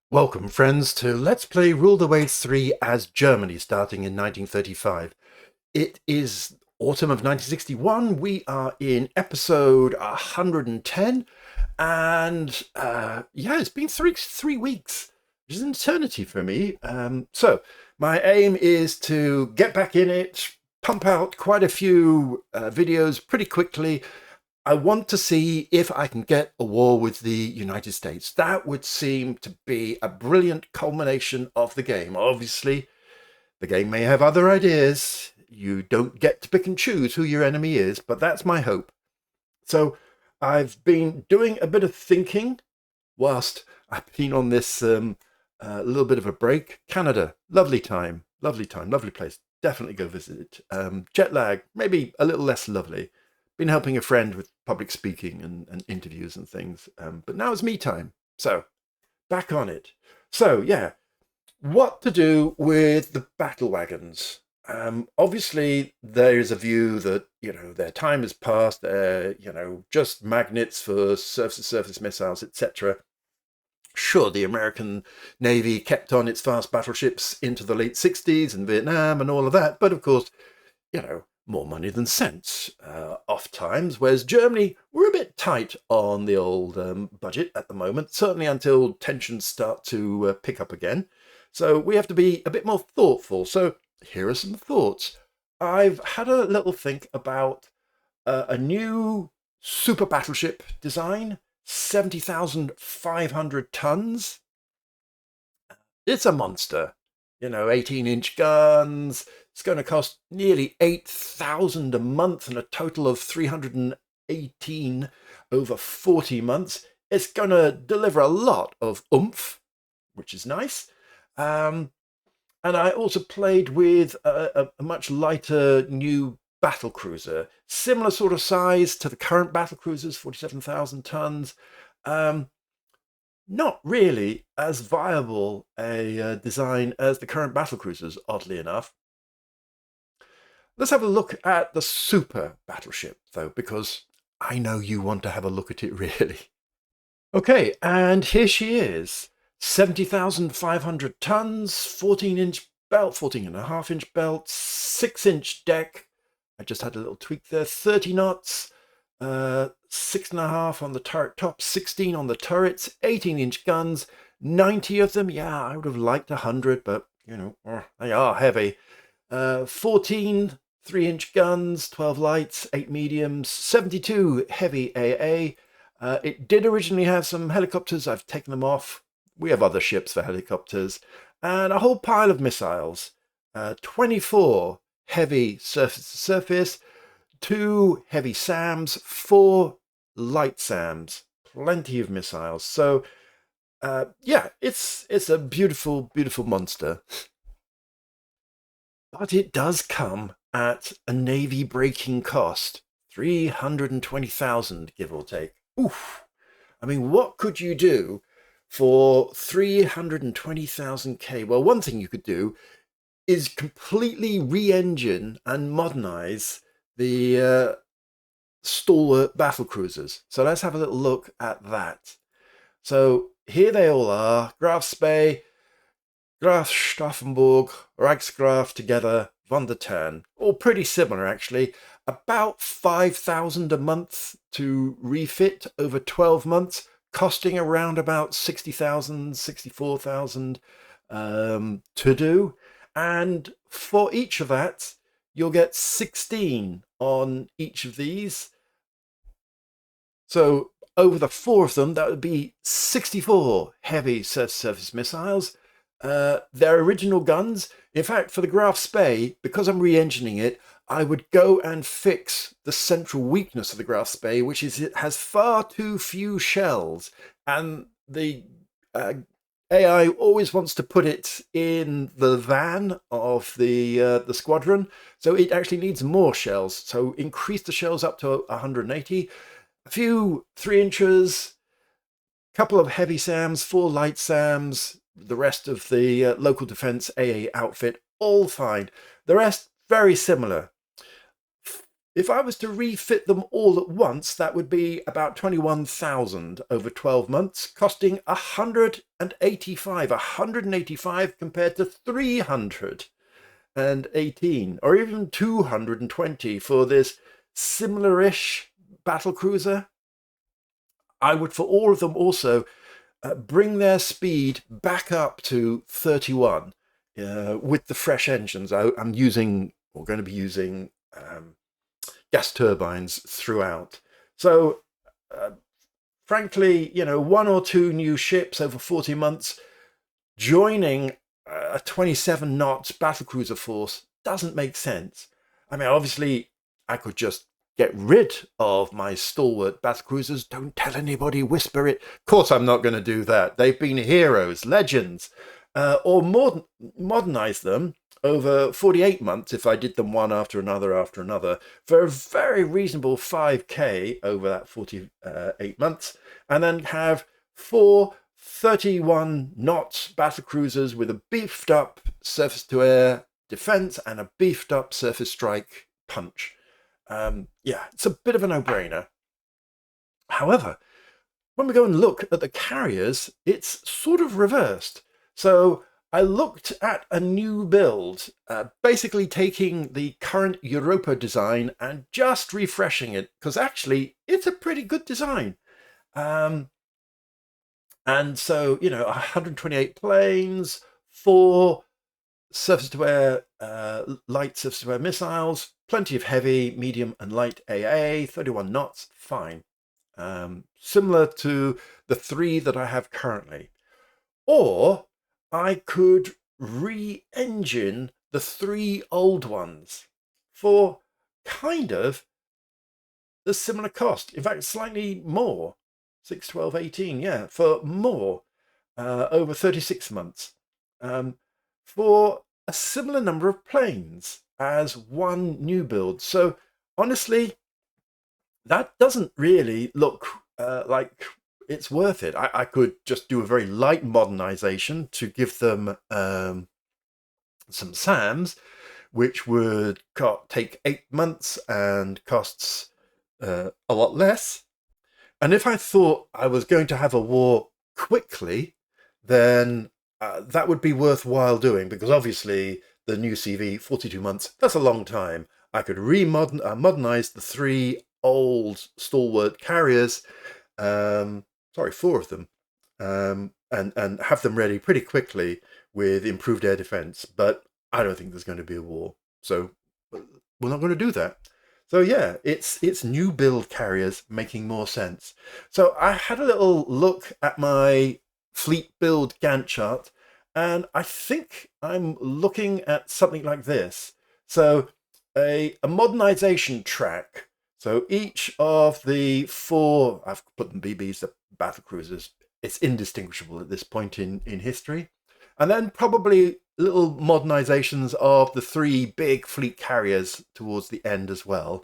Welcome, friends, to Let's Play Rule the Waves 3 as Germany, starting in 1935. It is autumn of 1961. We are in episode 110, and yeah, it's been three weeks, which is an eternity for me. So, my aim is to get back in it, pump out quite a few videos pretty quickly. I want to see if I can get a war with the United States. That would seem to be a brilliant culmination of the game. Obviously, the game may have other ideas. You don't get to pick and choose who your enemy is, but that's my hope. So I've been doing a bit of thinking whilst I've been on this little bit of a break. Canada, lovely time, lovely place. Definitely go visit it. Jet lag, maybe a little less lovely. Been helping a friend with public speaking and interviews and things. But now it's me time. So back on it. So yeah, what to do with the battle wagons? Obviously, there is a view that, their time has passed. They're, just magnets for surface-to-surface missiles, etc. Sure, the American Navy kept on its fast battleships into the late 60s and Vietnam and all of that. But of course, more money than sense oft times, whereas Germany, we're a bit tight on the old budget at the moment, certainly until tensions start to pick up again. So we have to be a bit more thoughtful. So here are some thoughts. I've had a little think about a new super battleship design, 70,500 tons. It's a monster. 18-inch guns. It's going to cost nearly 8,000 a month and a total of 318 over 40 months. It's going to deliver a lot of oomph, which is nice. And I also played with a much lighter new battle cruiser, similar sort of size to the current battle cruisers, 47,000 tons. Not really as viable a design as the current battlecruisers, oddly enough. Let's have a look at the super battleship, though, because I know you want to have a look at it, really. Okay, and here she is. 70,500 tons, 14-inch belt, 14.5-inch belt, 6-inch deck. I just had a little tweak there. 30 knots, 6.5 on the turret top, 16 on the turrets, 18-inch guns, 90 of them. Yeah, I would have liked 100, but they are heavy. 14 3-inch guns, 12 lights, 8 mediums, 72 heavy AA. It did originally have some helicopters. I've taken them off. We have other ships for helicopters. And a whole pile of missiles. 24 heavy surface-to-surface, 2 heavy SAMs, 4 light SAMs. Plenty of missiles. So, yeah, it's a beautiful, beautiful monster. But it does come at a Navy breaking cost. 320,000, give or take. Oof. I mean, what could you do for 320,000K? Well, one thing you could do is completely re-engine and modernize the stalwart battle cruisers. So let's have a little look at that. So here they all are. Graf Spee, Graf Stauffenberg, Reichsgraf together, von der Tern. All pretty similar, actually. About 5,000 a month to refit over 12 months, costing around about 60,000, 64,000 to do. And for each of that, you'll get 16 on each of these. So over the 4 of them, that would be 64 heavy surface missiles. Their original guns, in fact, for the Graf Spee, because I'm re-engineering it, I would go and fix the central weakness of the Graf Spee, which is it has far too few shells, and the AI always wants to put it in the van of the squadron, so it actually needs more shells. So increase the shells up to 180, a few 3-inches, couple of heavy SAMs, 4 light SAMs, the rest of the local defense AA outfit, all fine. The rest, very similar. If I was to refit them all at once, that would be about 21,000 over 12 months, costing 185 compared to 318, or even 220 for this similar-ish battlecruiser. I would, for all of them, also bring their speed back up to 31 with the fresh engines. I'm using, or going to be using, gas turbines throughout. So, frankly, one or two new ships over 40 months joining a 27 knots battlecruiser force doesn't make sense. I mean, obviously, I could just get rid of my stalwart battlecruisers. Don't tell anybody, whisper it. Of course, I'm not going to do that. They've been heroes, legends, or modernize them over 48 months if I did them one after another for a very reasonable 5k over that 48 months, and then have 4 31 knots battlecruisers with a beefed up surface-to-air defense and a beefed up surface strike punch. Yeah, it's a bit of a no-brainer. However, when we go and look at the carriers, it's sort of reversed. So I looked at a new build, basically taking the current Europa design and just refreshing it, because actually it's a pretty good design. And so, 128 planes, 4 surface-to-air, light surface-to-air missiles, plenty of heavy, medium, and light AA, 31 knots, fine. Similar to the 3 that I have currently. Or I could re-engine the 3 old ones for kind of the similar cost. In fact, slightly more. 6, 12, 18, yeah, for more, over 36 months, for a similar number of planes as one new build. So honestly, that doesn't really look like it's worth it. I could just do a very light modernization to give them some SAMs, which would take 8 months and costs a lot less. And if I thought I was going to have a war quickly, then that would be worthwhile doing, because obviously the new CV, 42 months, that's a long time. I could modernize the 3 old stalwart carriers, 4 of them, and have them ready pretty quickly with improved air defense. But I don't think there's going to be a war, so we're not going to do that. So yeah, it's new build carriers making more sense. So I had a little look at my fleet build Gantt chart, and I think I'm looking at something like this. So a modernization track. So each of the 4, I've put them BBs, the battle cruisers, it's indistinguishable at this point in history. And then probably little modernizations of the 3 big fleet carriers towards the end as well.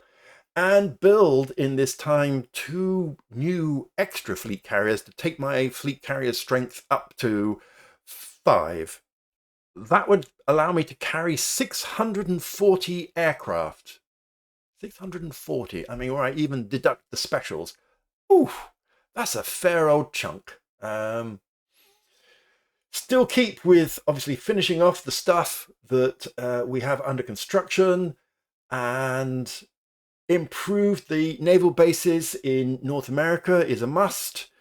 And build in this time 2 new extra fleet carriers to take my fleet carrier strength up to 5. That would allow me to carry 640 aircraft. 640. I mean, where I even deduct the specials. Ooh, that's a fair old chunk. Still keep with, obviously, finishing off the stuff that we have under construction, and improve the naval bases in North America is a must.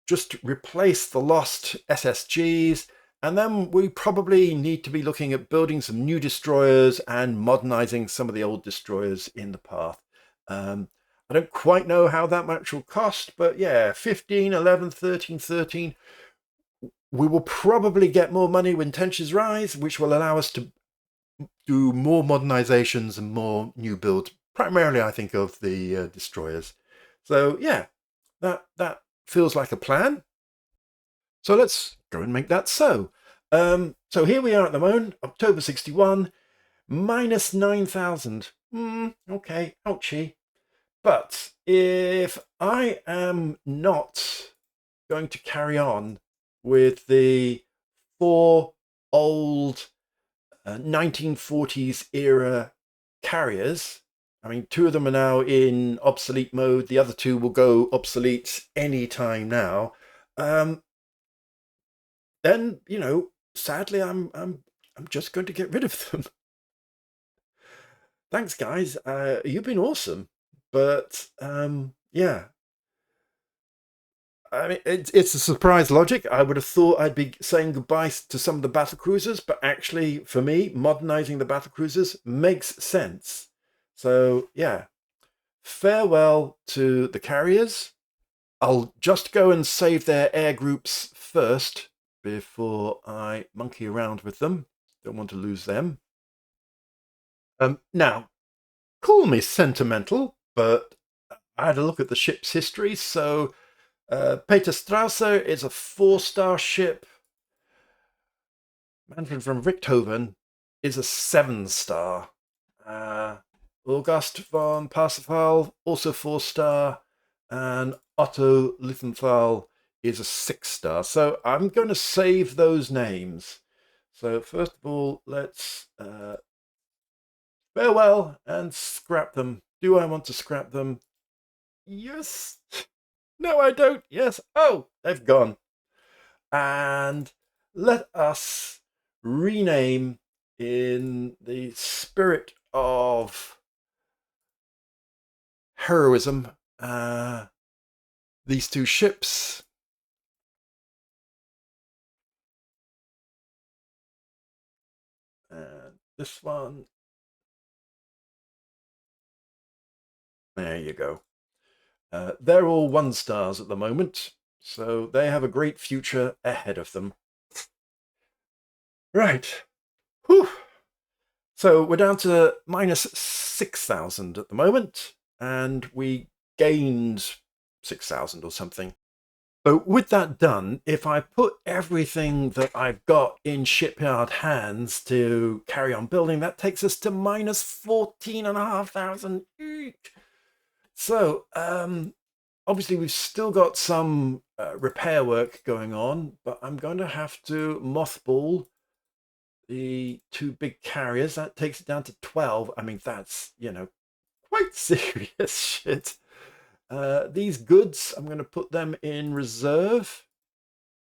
Just replace the lost SSGs, and then we probably need to be looking at building some new destroyers and modernizing some of the old destroyers in the path. I don't quite know how that much will cost, but yeah, 15, 11, 13, 13. We will probably get more money when tensions rise, which will allow us to do more modernizations and more new builds, primarily I think of the destroyers. So yeah, that feels like a plan. So let's go and make that so. So here we are at the moment, October 61, minus 9,000. Okay, ouchie. But if I am not going to carry on with the 4 old 1940s era carriers, I mean, two of them are now in obsolete mode. The other two will go obsolete any time now. Um, then sadly, I'm just going to get rid of them. Thanks, guys. You've been awesome, but yeah. I mean, it's a surprise logic. I would have thought I'd be saying goodbye to some of the battle cruisers, but actually, for me, modernizing the battle cruisers makes sense. So yeah, farewell to the carriers. I'll just go and save their air groups first before I monkey around with them. Don't want to lose them. Now, call me sentimental, but I had a look at the ship's history. So, Peter Strasser is a 4-star ship. Manfred von Richthofen is a 7-star. August von Parsifal, also 4-star. And Otto Lithenthal is a 6-star. So I'm going to save those names. So first of all, let's farewell and scrap them. Do I want to scrap them? Yes. No, I don't. Yes. Oh, they've gone. And let us rename in the spirit of heroism these two ships. And this one. There you go. They're all 1-stars at the moment, so they have a great future ahead of them. Right. Whew. So we're down to minus 6,000 at the moment, and we gained 6,000 or something. So with that done, if I put everything that I've got in shipyard hands to carry on building, that takes us to minus 14,500 each. So obviously we've still got some repair work going on, but I'm going to have to mothball the two big carriers. That takes it down to 12. I mean, that's, quite serious shit. These goods, I'm going to put them in reserve.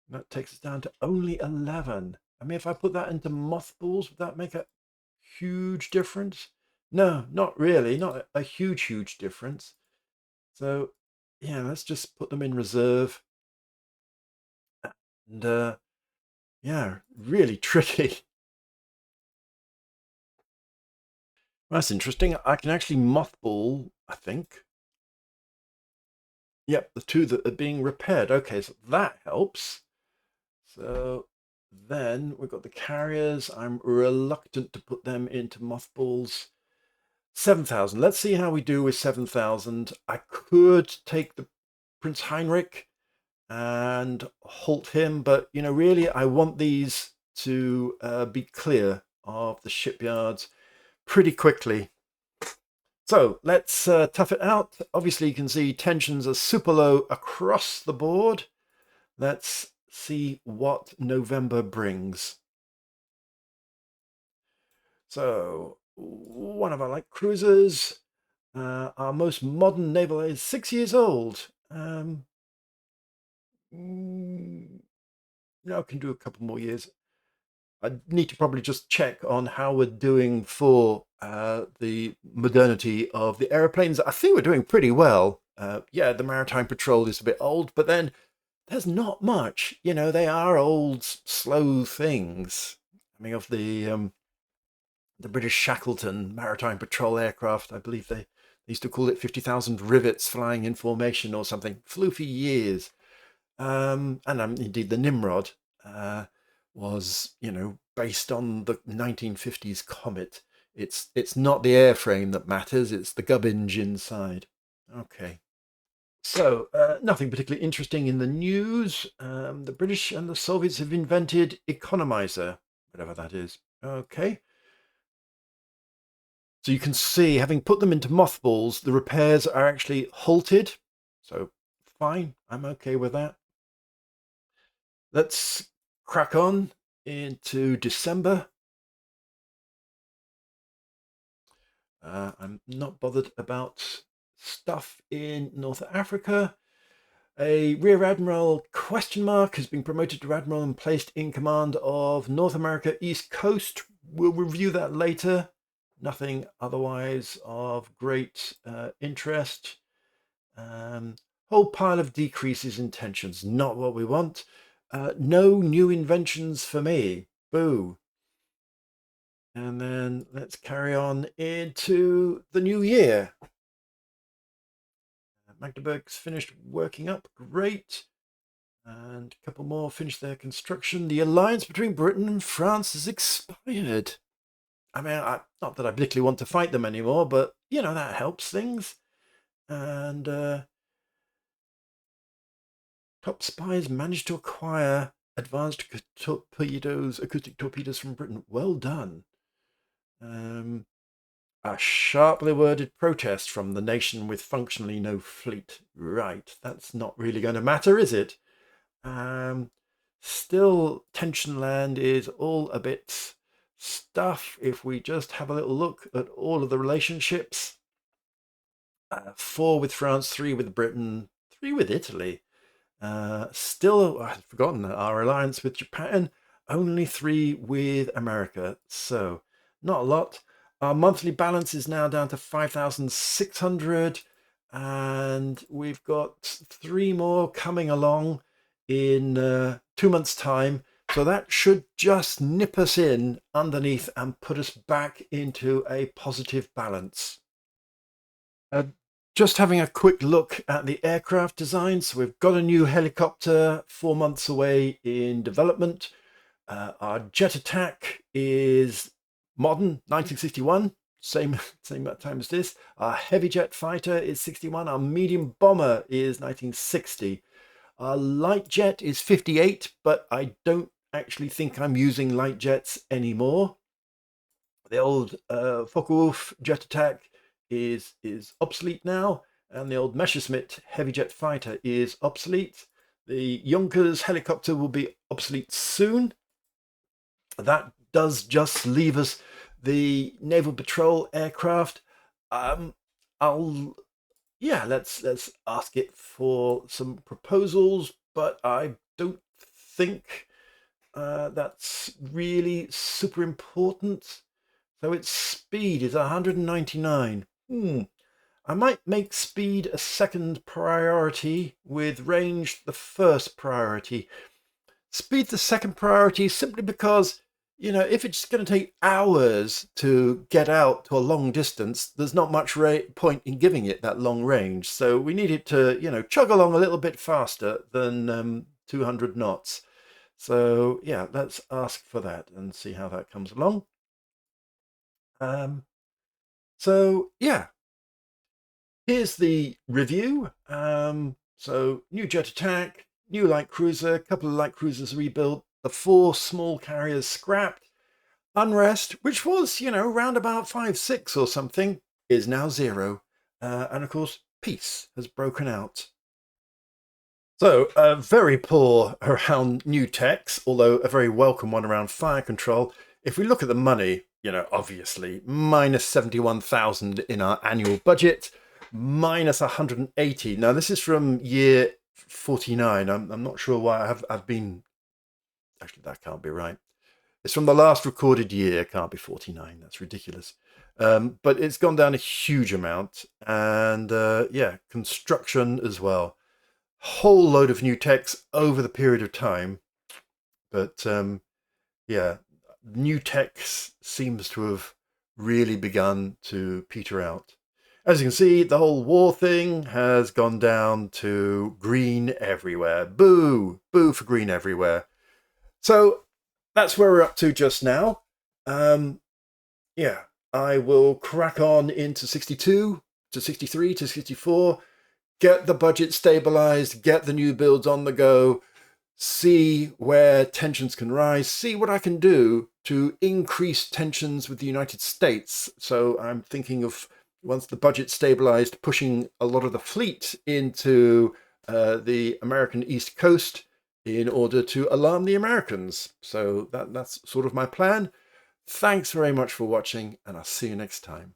That takes us down to only 11. I mean, if I put that into mothballs, would that make a huge difference? No, not really. Not a huge difference. So, yeah, let's just put them in reserve. And, yeah, really tricky. That's interesting. I can actually mothball, I think. Yep, the two that are being repaired. Okay, so that helps. So then we've got the carriers. I'm reluctant to put them into mothballs. 7,000. Let's see how we do with 7,000. I could take the Prince Heinrich and halt him, but really, I want these to be clear of the shipyards pretty quickly. So let's tough it out. Obviously, you can see tensions are super low across the board. Let's see what November brings. So one of our light cruisers, our most modern naval is 6 years old. No, I can do a couple more years. I need to probably just check on how we're doing for the modernity of the aeroplanes. I think we're doing pretty well. Yeah, the Maritime Patrol is a bit old, but then there's not much. They are old, slow things. I mean, of the British Shackleton Maritime Patrol aircraft, I believe they used to call it 50,000 rivets flying in formation or something. Flew for years. And indeed, the Nimrod was, based on the 1950s Comet. It's not the airframe that matters, it's the gubbinge inside. Okay. So, nothing particularly interesting in the news. The British and the Soviets have invented economizer, whatever that is. Okay. So you can see, having put them into mothballs, the repairs are actually halted. So, fine, I'm okay with that. Let's crack on into December. I'm not bothered about stuff in North Africa. A Rear Admiral question mark has been promoted to Admiral and placed in command of North America East Coast. We'll review that later. Nothing otherwise of great interest. Whole pile of decreases in tensions. Not what we want. No new inventions for me. Boo. And then let's carry on into the new year. Magdeburg's finished working up. Great. And a couple more finished their construction. The alliance between Britain and France has expired. I mean, not that I particularly want to fight them anymore, but, you know, that helps things. And top spies managed to acquire advanced torpedoes, acoustic torpedoes from Britain. Well done. A sharply worded protest from the nation with functionally no fleet. Right, that's not really going to matter, is it? Still, tension land is all a bit stuff. If we just have a little look at all of the relationships, 4 with France, 3 with Britain, 3 with Italy. Still, I've forgotten our alliance with Japan, only 3 with America. So, not a lot. Our monthly balance is now down to 5,600, and we've got 3 more coming along in 2 months' time. So that should just nip us in underneath and put us back into a positive balance. Just having a quick look at the aircraft design. So we've got a new helicopter 4 months away in development. Our jet attack is modern, 1961, same time as this. Our heavy jet fighter is 61. Our medium bomber is 1960. Our light jet is 58, but I don't actually think I'm using light jets anymore. The old Focke-Wulf jet attack is obsolete now, and the old Messerschmitt heavy jet fighter is obsolete. The Junkers helicopter will be obsolete soon. That does just leave us the naval patrol aircraft. Let's ask it for some proposals, but I don't think that's really super important. So its speed is 199. I might make speed a second priority with range the first priority. Speed the second priority simply because, you know, if it's going to take hours to get out to a long distance, there's not much point in giving it that long range. So we need it to, you know, chug along a little bit faster than 200 knots. So yeah, let's ask for that and see how that comes along. So yeah, here's the review. So new jet attack, new light cruiser, a couple of light cruisers rebuilt, the 4 small carriers scrapped. Unrest, which was, you know, round about 5-6 or something, is now 0. And of course, peace has broken out. So, very poor around new techs, although a very welcome one around fire control. If we look at the money, you know, obviously, minus 71,000 in our annual budget, minus 180. Now, this is from year 49. I'm not sure why I've been... Actually, that can't be right. It's from the last recorded year. It can't be 49. That's ridiculous. But it's gone down a huge amount. And yeah, construction as well. Whole load of new techs over the period of time. But yeah, new techs seems to have really begun to peter out. As you can see, the whole war thing has gone down to green everywhere. Boo! Boo for green everywhere. So that's where we're up to just now. Yeah, I will crack on into 62 to 63 to 64, get the budget stabilized, get the new builds on the go, see where tensions can rise, see what I can do to increase tensions with the United States. So I'm thinking of, once the budget stabilized, pushing a lot of the fleet into the American East Coast in order to alarm the Americans. So that's sort of my plan. Thanks very much for watching, and I'll see you next time.